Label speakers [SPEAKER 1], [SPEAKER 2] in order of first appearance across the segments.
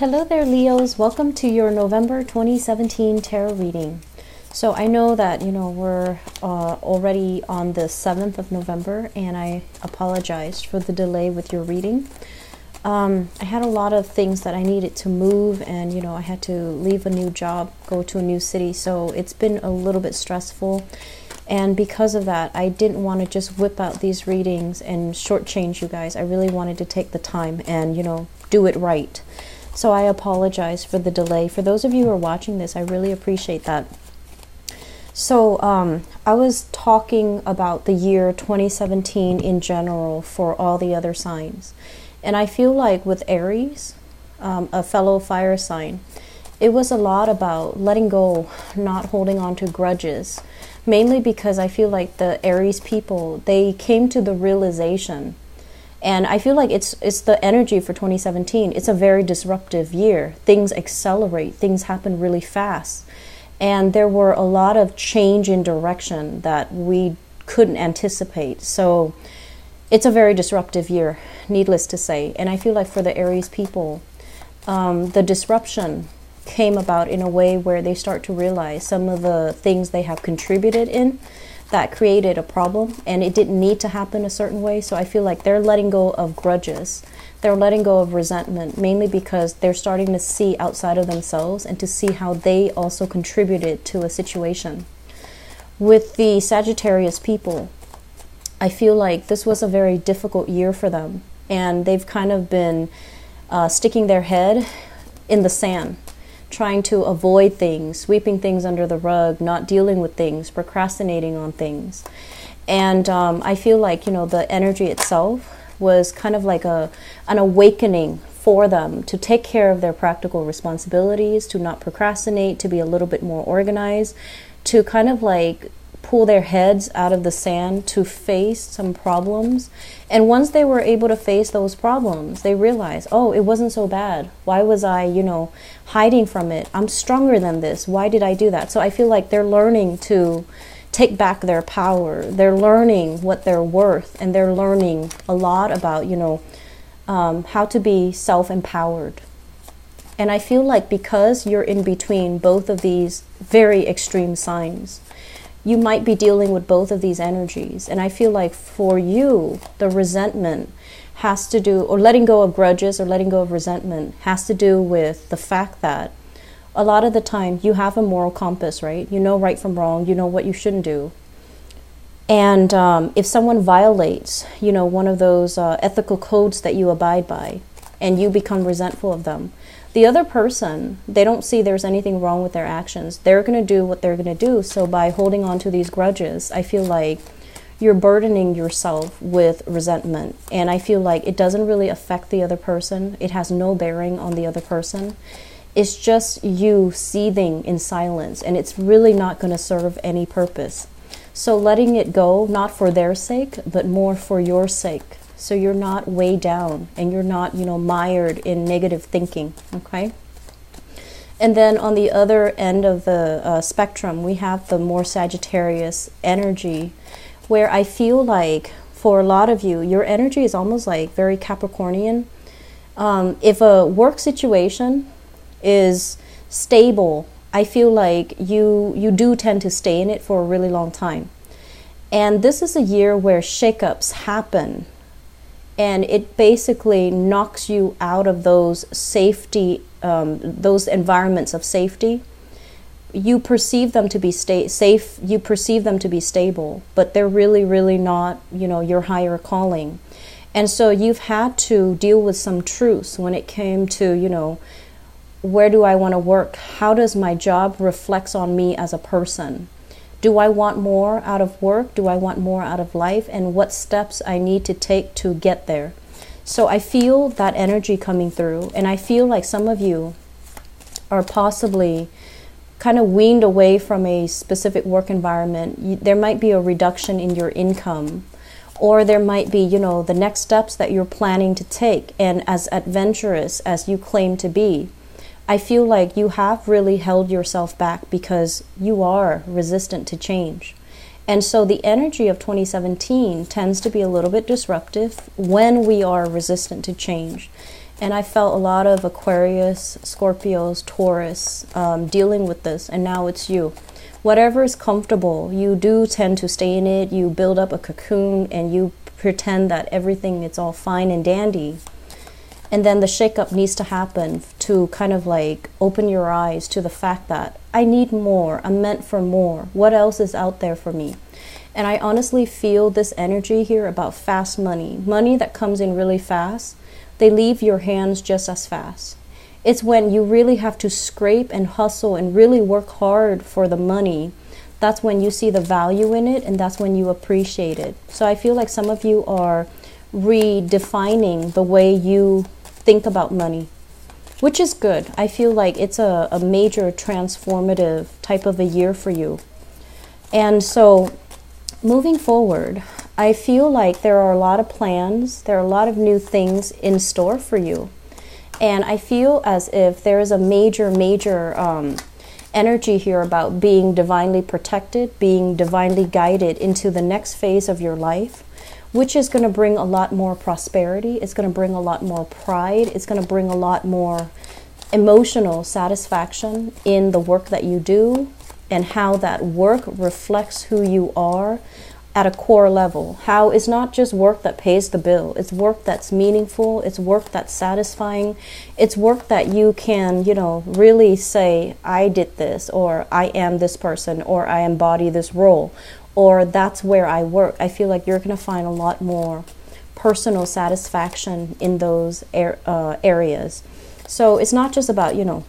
[SPEAKER 1] Hello there, Leos. Welcome to your November 2017 tarot reading. So I know that, we're already on the 7th of November, and I apologize for the delay with your reading. I had a lot of things that I needed to move, and, I had to leave a new job, go to a new city, so it's been a little bit stressful. And because of that, I didn't want to just whip out these readings and shortchange you guys. I really wanted to take the time and, do it right. So I apologize for the delay. For those of you who are watching this, I really appreciate that. So I was talking about the year 2017 in general for all the other signs. And I feel like with Aries, a fellow fire sign, it was a lot about letting go, not holding on to grudges. Mainly because I feel like the Aries people, they came to the realization. And I feel like it's the energy for 2017. It's a very disruptive year. Things accelerate. Things happen really fast. And there were a lot of change in direction that we couldn't anticipate. So it's a very disruptive year, needless to say. And I feel like for the Aries people, the disruption came about in a way where they start to realize some of the things they have contributed in that created a problem, and it didn't need to happen a certain way. So I feel like they're letting go of grudges. They're letting go of resentment, mainly because they're starting to see outside of themselves and to see how they also contributed to a situation. With the Sagittarius people, I feel like this was a very difficult year for them, and they've kind of been sticking their head in the sand, trying to avoid things, sweeping things under the rug, not dealing with things, procrastinating on things. And I feel like, the energy itself was kind of like an awakening for them to take care of their practical responsibilities, to not procrastinate, to be a little bit more organized, to kind of like pull their heads out of the sand to face some problems. And once they were able to face those problems, they realized, oh, it wasn't so bad. Why was I, hiding from it? I'm stronger than this. Why did I do that? So I feel like they're learning to take back their power. They're learning what they're worth, and they're learning a lot about, how to be self-empowered. And I feel like because you're in between both of these very extreme signs, you might be dealing with both of these energies. And I feel like for you, the resentment has to do, or letting go of grudges or letting go of resentment has to do with the fact that a lot of the time you have a moral compass, right? You know right from wrong, you know what you shouldn't do. And if someone violates, one of those ethical codes that you abide by, and you become resentful of them, the other person, they don't see there's anything wrong with their actions. They're going to do what they're going to do. So by holding on to these grudges, I feel like you're burdening yourself with resentment. And I feel like it doesn't really affect the other person. It has no bearing on the other person. It's just you seething in silence, and it's really not going to serve any purpose. So letting it go, not for their sake, but more for your sake. So you're not weighed down, and you're not, mired in negative thinking, okay? And then on the other end of the spectrum, we have the more Sagittarius energy, where I feel like for a lot of you, your energy is almost like very Capricornian. If a work situation is stable, I feel like you do tend to stay in it for a really long time. And this is a year where shakeups happen. And it basically knocks you out of those safety, those environments of safety. You perceive them to be safe. You perceive them to be stable, but they're really, really not, your higher calling. And so you've had to deal with some truths when it came to, where do I want to work? How does my job reflect on me as a person? Do I want more out of work? Do I want more out of life? And what steps I need to take to get there? So I feel that energy coming through. And I feel like some of you are possibly kind of weaned away from a specific work environment. There might be a reduction in your income. Or there might be, the next steps that you're planning to take. And as adventurous as you claim to be, I feel like you have really held yourself back because you are resistant to change. And so the energy of 2017 tends to be a little bit disruptive when we are resistant to change. And I felt a lot of Aquarius, Scorpios, Taurus dealing with this, and now it's you. Whatever is comfortable, you do tend to stay in it. You build up a cocoon and you pretend that everything it's all fine and dandy. And then the shakeup needs to happen to kind of like open your eyes to the fact that I need more. I'm meant for more. What else is out there for me? And I honestly feel this energy here about fast money. Money that comes in really fast. They leave your hands just as fast. It's when you really have to scrape and hustle and really work hard for the money. That's when you see the value in it, and that's when you appreciate it. So I feel like some of you are redefining the way you think about money, which is good. I feel like it's a major transformative type of a year for you. And so moving forward, I feel like there are a lot of plans, there are a lot of new things in store for you. And I feel as if there is a major energy here about being divinely protected, being divinely guided into the next phase of your life, which is going to bring a lot more prosperity. It's going to bring a lot more pride. It's going to bring a lot more emotional satisfaction in the work that you do and how that work reflects who you are at a core level. How it's not just work that pays the bill. It's work that's meaningful. It's work that's satisfying. It's work that you can, you know, really say, I did this, or I am this person, or I embody this role, or that's where I work. I feel like you're going to find a lot more personal satisfaction in those areas. So it's not just about, you know,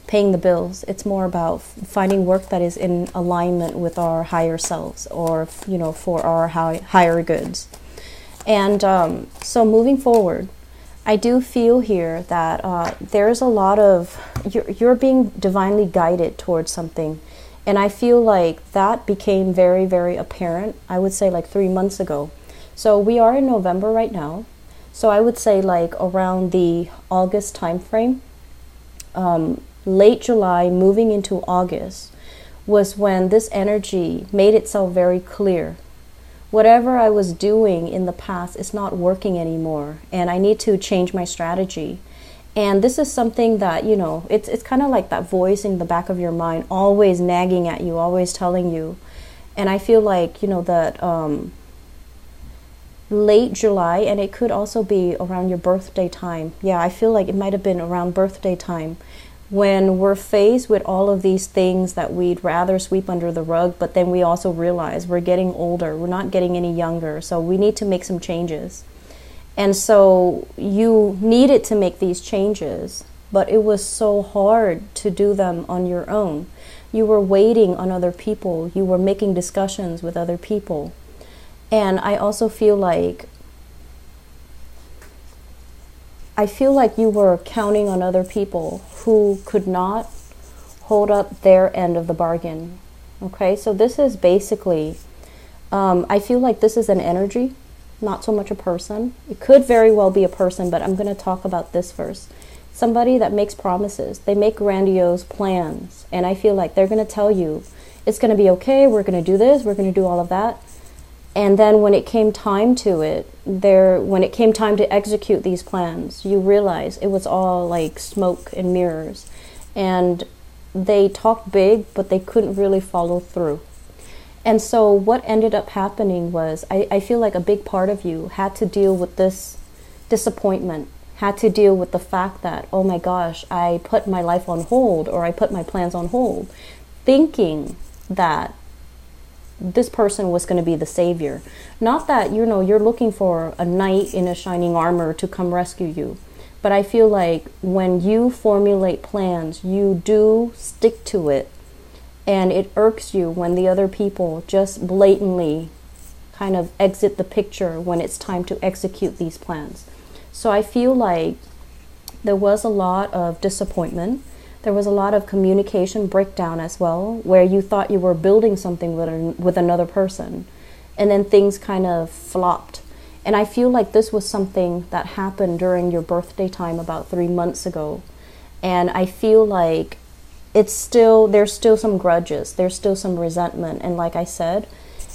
[SPEAKER 1] paying the bills. It's more about finding work that is in alignment with our higher selves, or, you know, for our higher goods. And so moving forward, I do feel here that there's a lot of, you're being divinely guided towards something. And I feel like that became very, very apparent, I would say like 3 months ago. So we are in November right now. So I would say like around the August time frame, late July moving into August was when this energy made itself very clear. Whatever I was doing in the past is not working anymore, and I need to change my strategy. And this is something that, you know, it's kind of like that voice in the back of your mind, always nagging at you, always telling you. And I feel like, you know, that late July, and it could also be around your birthday time. Yeah, I feel like it might have been around birthday time, when we're faced with all of these things that we'd rather sweep under the rug, but then we also realize we're getting older, we're not getting any younger, so we need to make some changes. And so you needed to make these changes, but it was so hard to do them on your own. You were waiting on other people, you were making discussions with other people. And I also feel like you were counting on other people who could not hold up their end of the bargain. Okay, so this is basically, I feel like this is an energy, not so much a person. It could very well be a person, but I'm going to talk about this first. Somebody that makes promises. They make grandiose plans, and I feel like they're going to tell you, it's going to be okay, we're going to do this, we're going to do all of that. And then when it came time to it, when it came time to execute these plans, you realize it was all like smoke and mirrors. And they talked big, but they couldn't really follow through. And so what ended up happening was, I feel like a big part of you had to deal with this disappointment, had to deal with the fact that, oh my gosh, I put my life on hold, or I put my plans on hold, thinking that this person was going to be the savior. Not that, you know, you're looking for a knight in a shining armor to come rescue you. But I feel like when you formulate plans, you do stick to it. And it irks you when the other people just blatantly kind of exit the picture when it's time to execute these plans. So I feel like there was a lot of disappointment. There was a lot of communication breakdown as well, where you thought you were building something with another person, and then things kind of flopped. And I feel like this was something that happened during your birthday time about 3 months ago. And I feel like there's still some grudges, there's still some resentment. And like I said,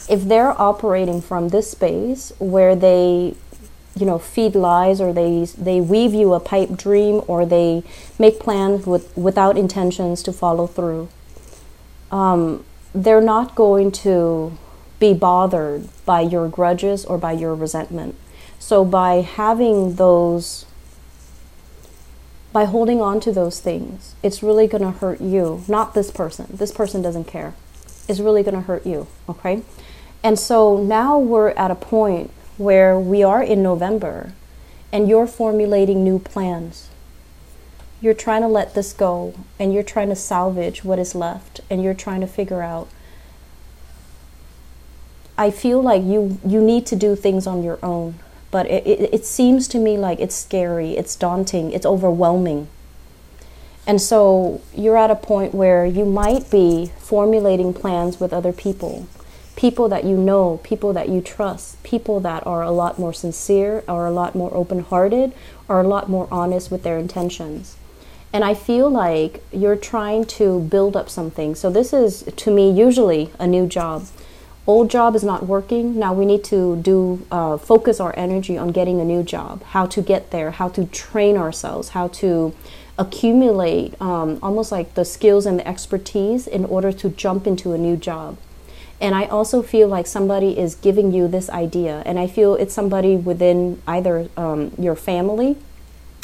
[SPEAKER 1] if they're operating from this space where they you know, feed lies, or they weave you a pipe dream, or they make plans without intentions to follow through. They're not going to be bothered by your grudges or by your resentment. So by having those, by holding on to those things, it's really going to hurt you, not this person. This person doesn't care. It's really going to hurt you, okay? And so now we're at a point where we are in November, and you're formulating new plans. You're trying to let this go, and you're trying to salvage what is left, and you're trying to figure out. I feel like you need to do things on your own, but it seems to me like it's scary, it's daunting, it's overwhelming. And so you're at a point where you might be formulating plans with other people. People that you know, people that you trust, people that are a lot more sincere, are a lot more open-hearted, are a lot more honest with their intentions. And I feel like you're trying to build up something. So this is, to me, usually a new job. Old job is not working. Now we need to focus our energy on getting a new job, how to get there, how to train ourselves, how to accumulate almost like the skills and the expertise in order to jump into a new job. And I also feel like somebody is giving you this idea, and I feel it's somebody within either your family,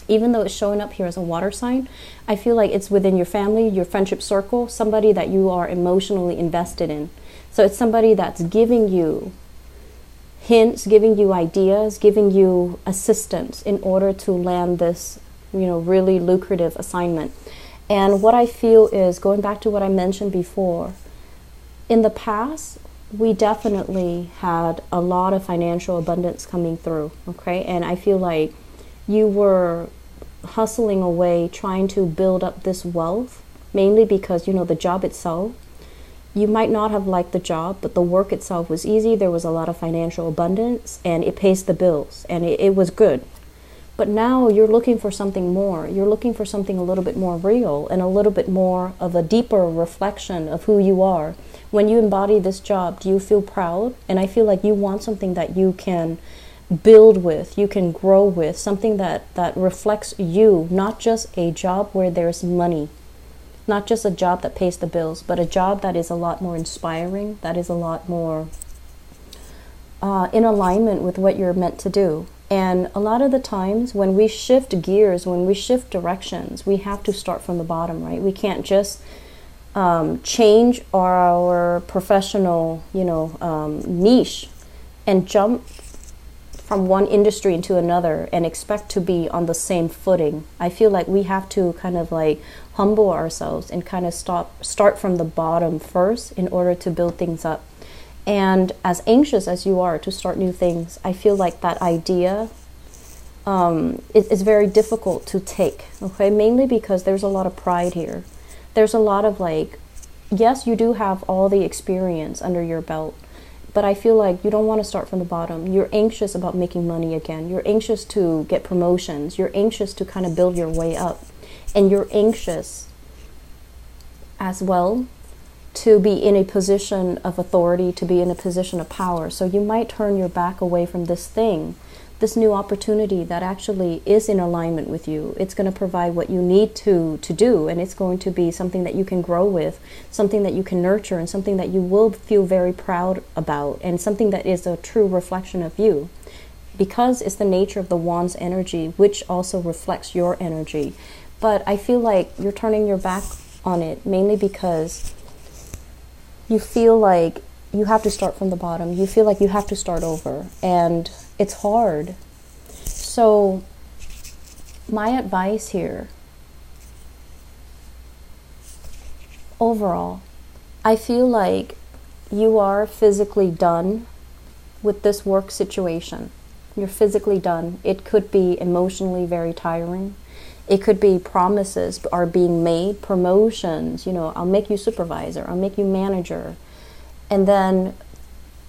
[SPEAKER 1] even though it's showing up here as a water sign. I feel like it's within your family, your friendship circle, somebody that you are emotionally invested in. So it's somebody that's giving you hints, giving you ideas, giving you assistance in order to land this, you know, really lucrative assignment. And what I feel is, going back to what I mentioned before, in the past, we definitely had a lot of financial abundance coming through, okay? And I feel like you were hustling away, trying to build up this wealth, mainly because, you know, the job itself, you might not have liked the job, but the work itself was easy. There was a lot of financial abundance, and it pays the bills, and it was good. But now you're looking for something more. You're looking for something a little bit more real and a little bit more of a deeper reflection of who you are. When you embody this job, do you feel proud? And I feel like you want something that you can build with, you can grow with, something that reflects you, not just a job where there's money, not just a job that pays the bills, but a job that is a lot more inspiring, that is a lot more in alignment with what you're meant to do. And a lot of the times when we shift gears, when we shift directions, we have to start from the bottom, right? We can't just change our professional, niche and jump from one industry into another and expect to be on the same footing. I feel like we have to kind of like humble ourselves and kind of start from the bottom first in order to build things up. And as anxious as you are to start new things, I feel like that idea is very difficult to take, okay? Mainly because there's a lot of pride here. There's a lot of like, yes, you do have all the experience under your belt, but I feel like you don't want to start from the bottom. You're anxious about making money again. You're anxious to get promotions. You're anxious to kind of build your way up. And you're anxious as well to be in a position of authority, to be in a position of power. So you might turn your back away from this thing, this new opportunity that actually is in alignment with you. It's going to provide what you need to do, and it's going to be something that you can grow with, something that you can nurture, and something that you will feel very proud about, and something that is a true reflection of you. Because it's the nature of the wand's energy, which also reflects your energy. But I feel like you're turning your back on it, mainly because you feel like you have to start from the bottom. You feel like you have to start over, and it's hard. So my advice here, overall, I feel like you are physically done with this work situation. You're physically done. It could be emotionally very tiring. It could be promises are being made, promotions, I'll make you supervisor, I'll make you manager. And then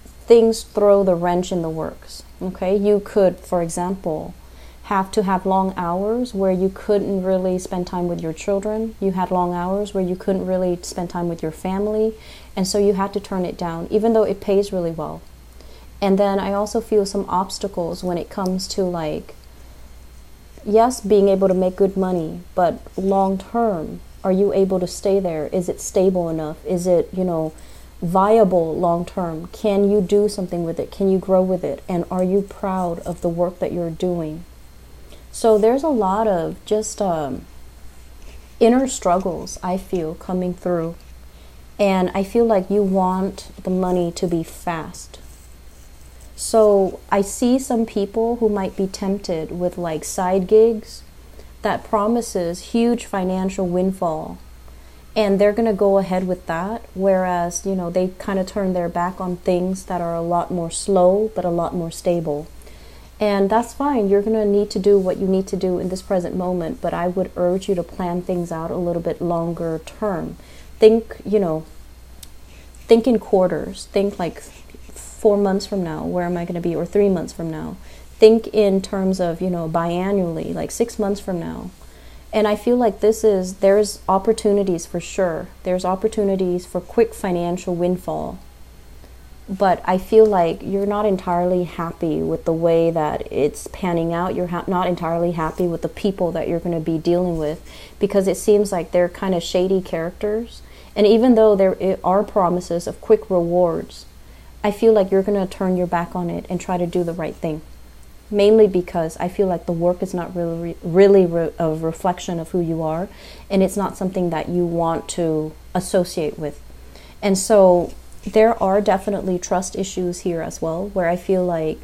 [SPEAKER 1] things throw the wrench in the works, okay? You could, for example, have to have long hours where you couldn't really spend time with your children. You had long hours where you couldn't really spend time with your family. And so you had to turn it down, even though it pays really well. And then I also feel some obstacles when it comes to like, yes, being able to make good money, but long term, are you able to stay there? Is it stable enough? Is it, viable long term? Can you do something with it? Can you grow with it? And are you proud of the work that you're doing? So there's a lot of just inner struggles, I feel, coming through. And I feel like you want the money to be fast. So I see some people who might be tempted with like side gigs that promises huge financial windfall. And they're going to go ahead with that. Whereas, they kind of turn their back on things that are a lot more slow, but a lot more stable. And that's fine. You're going to need to do what you need to do in this present moment. But I would urge you to plan things out a little bit longer term. Think in quarters. Think like 4 months from now, where am I going to be? Or 3 months from now. Think in terms of, biannually, like 6 months from now. And I feel like there's opportunities for sure. There's opportunities for quick financial windfall. But I feel like you're not entirely happy with the way that it's panning out. You're not entirely happy with the people that you're going to be dealing with, because it seems like they're kind of shady characters. And even though there are promises of quick rewards, I feel like you're going to turn your back on it and try to do the right thing. Mainly because I feel like the work is not really a reflection of who you are, and it's not something that you want to associate with. And so there are definitely trust issues here as well, where I feel like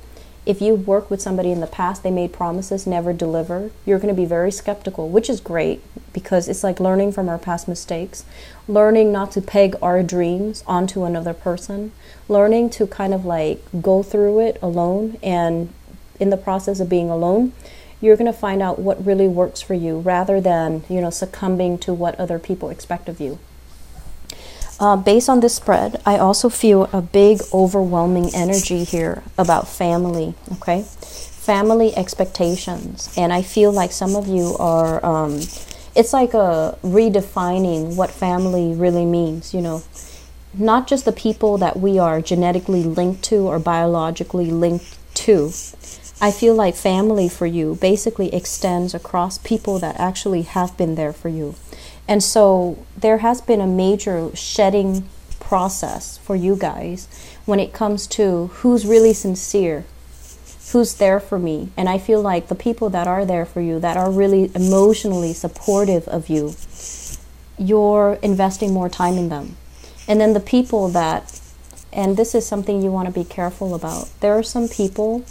[SPEAKER 1] if you work with somebody in the past, they made promises, never delivered, you're going to be very skeptical, which is great, because it's like learning from our past mistakes, learning not to peg our dreams onto another person, learning to kind of like go through it alone. And in the process of being alone, you're going to find out what really works for you, rather than, succumbing to what other people expect of you. Based on this spread, I also feel a big overwhelming energy here about family, okay? Family expectations. And I feel like some of you are, it's like a redefining what family really means, Not just the people that we are genetically linked to or biologically linked to. I feel like family for you basically extends across people that actually have been there for you. And so there has been a major shedding process for you guys when it comes to who's really sincere, who's there for me. And I feel like the people that are there for you, that are really emotionally supportive of you, you're investing more time in them. And then the people that, and this is something you want to be careful about, there are some people,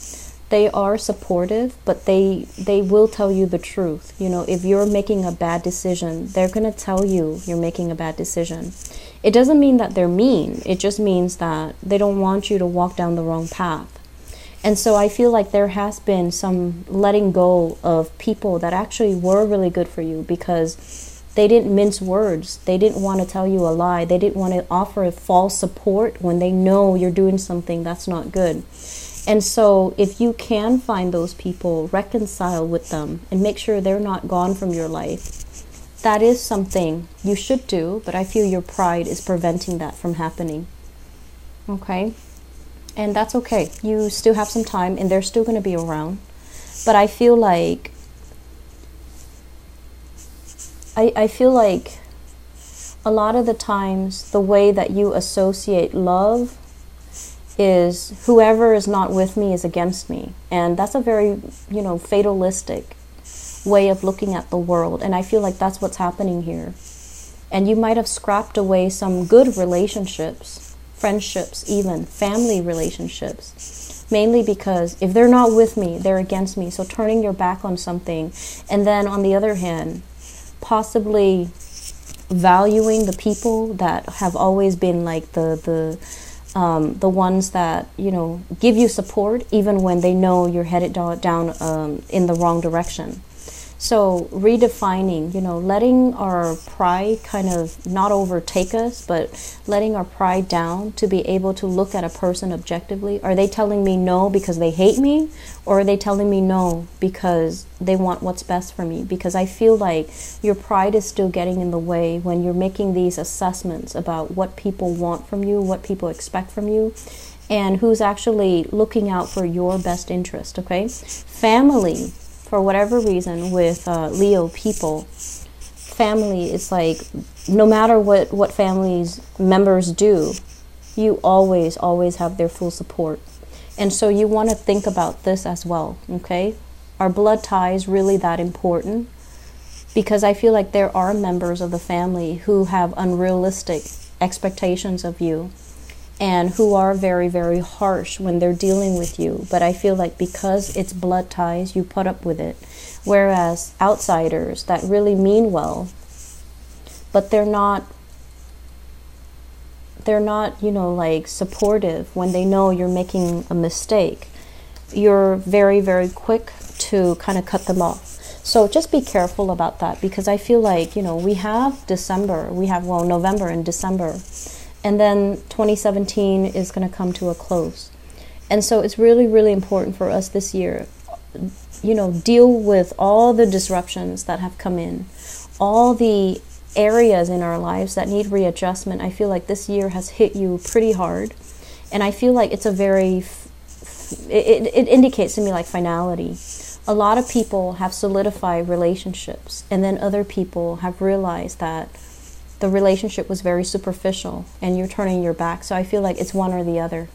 [SPEAKER 1] they are supportive, but they will tell you the truth. If you're making a bad decision, they're going to tell you you're making a bad decision. It doesn't mean that they're mean. It just means that they don't want you to walk down the wrong path. And so I feel like there has been some letting go of people that actually were really good for you, because they didn't mince words. They didn't want to tell you a lie. They didn't want to offer false support when they know you're doing something that's not good. And so if you can find those people, reconcile with them and make sure they're not gone from your life, that is something you should do, but I feel your pride is preventing that from happening. Okay? And that's okay. You still have some time and they're still going to be around. But I feel like I feel like a lot of the times the way that you associate love is whoever is not with me is against me. And that's a very, fatalistic way of looking at the world. And I feel like that's what's happening here. And you might have scrapped away some good relationships, friendships, even family relationships, mainly because if they're not with me, they're against me. So turning your back on something. And then on the other hand, possibly valuing the people that have always been like the ones that, give you support even when they know you're headed down in the wrong direction. So redefining, letting our pride kind of not overtake us, but letting our pride down to be able to look at a person objectively. Are they telling me no because they hate me? Or are they telling me no because they want what's best for me? Because I feel like your pride is still getting in the way when you're making these assessments about what people want from you, what people expect from you. and who's actually looking out for your best interest, okay? Family, for whatever reason, with Leo people, family is like, no matter what family's members do, you always have their full support. And so you want to think about this as well, okay? Are blood ties really that important? Because I feel like there are members of the family who have unrealistic expectations of you and who are very, very harsh when they're dealing with you. But I feel like because it's blood ties, you put up with it. Whereas outsiders that really mean well, but they're not, you know, like supportive when they know you're making a mistake, you're very, very quick to kind of cut them off. So just be careful about that, because I feel like, you know, we have December, well, November and December, and then 2017 is going to come to a close. And so it's really, really important for us this year, you know, deal with all the disruptions that have come in, all the areas in our lives that need readjustment. I feel like this year has hit you pretty hard, and I feel like it's a very, it indicates to me like finality. A lot of people have solidified relationships, and then other people have realized that the relationship was very superficial and you're turning your back. So I feel like it's one or the other.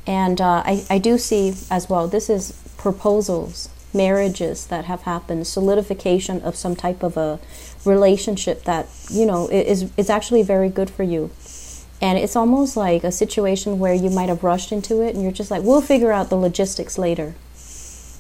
[SPEAKER 1] And I do see as well, this is proposals, marriages that have happened, solidification of some type of a relationship that, you know, is actually very good for you. And it's almost like a situation where you might have rushed into it and you're just like, we'll figure out the logistics later.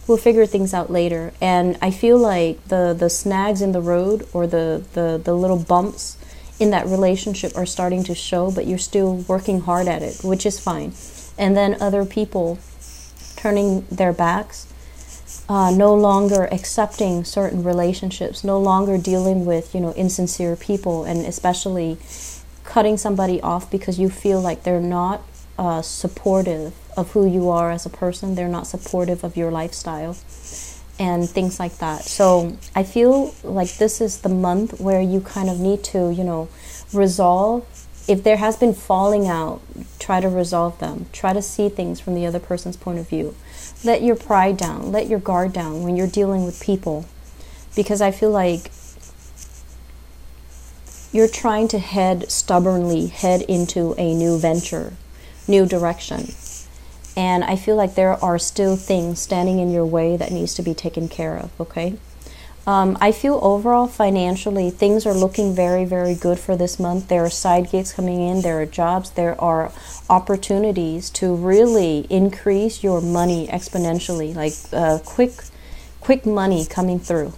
[SPEAKER 1] We'll figure things out later. And I feel like the snags in the road, or the little bumps in that relationship are starting to show, but you're still working hard at it, which is fine. And then other people turning their backs, no longer accepting certain relationships, no longer dealing with, you know, insincere people, and especially cutting somebody off because you feel like they're not supportive of who you are as a person, they're not supportive of your lifestyle and things like that. So I feel like this is the month where you kind of need to, you know, resolve. If there has been falling out, try to resolve them. Try to see things from the other person's point of view. Let your pride down, let your guard down when you're dealing with people, because I feel like you're trying to stubbornly head into a new venture, new direction. And I feel like there are still things standing in your way that needs to be taken care of, okay? I feel overall financially things are looking very, very good for this month. There are side gigs coming in, there are jobs, there are opportunities to really increase your money exponentially, like quick money coming through.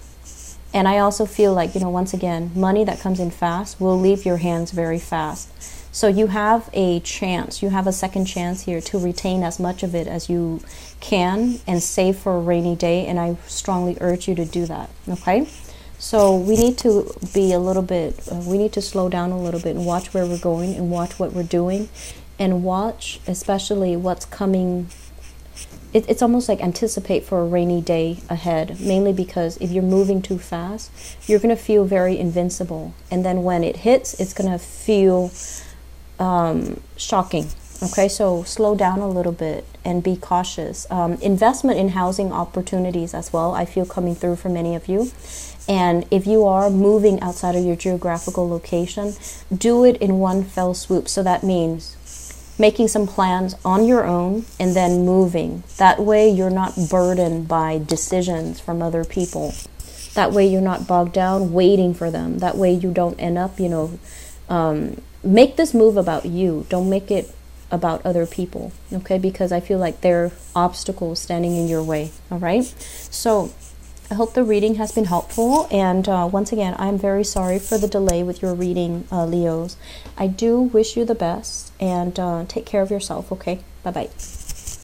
[SPEAKER 1] And I also feel like, you know, once again, money that comes in fast will leave your hands very fast. So you have a chance, you have a second chance here to retain as much of it as you can and save for a rainy day, and I strongly urge you to do that, okay? So we need to be a little bit, we need to slow down a little bit and watch where we're going and watch what we're doing, and watch especially what's coming. It's almost like anticipate for a rainy day ahead, mainly because if you're moving too fast, you're going to feel very invincible. And then when it hits, it's going to feel shocking. Okay, so slow down a little bit and be cautious. Investment in housing opportunities as well, I feel coming through for many of you. And if you are moving outside of your geographical location, do it in one fell swoop. So that means making some plans on your own and then moving. That way you're not burdened by decisions from other people. That way you're not bogged down waiting for them. That way you don't end up, you know, make this move about you. Don't make it about other people, okay? Because I feel like there are obstacles standing in your way, all right? So I hope the reading has been helpful. And once again, I'm very sorry for the delay with your reading, Leos. I do wish you the best, and take care of yourself, okay? Bye-bye.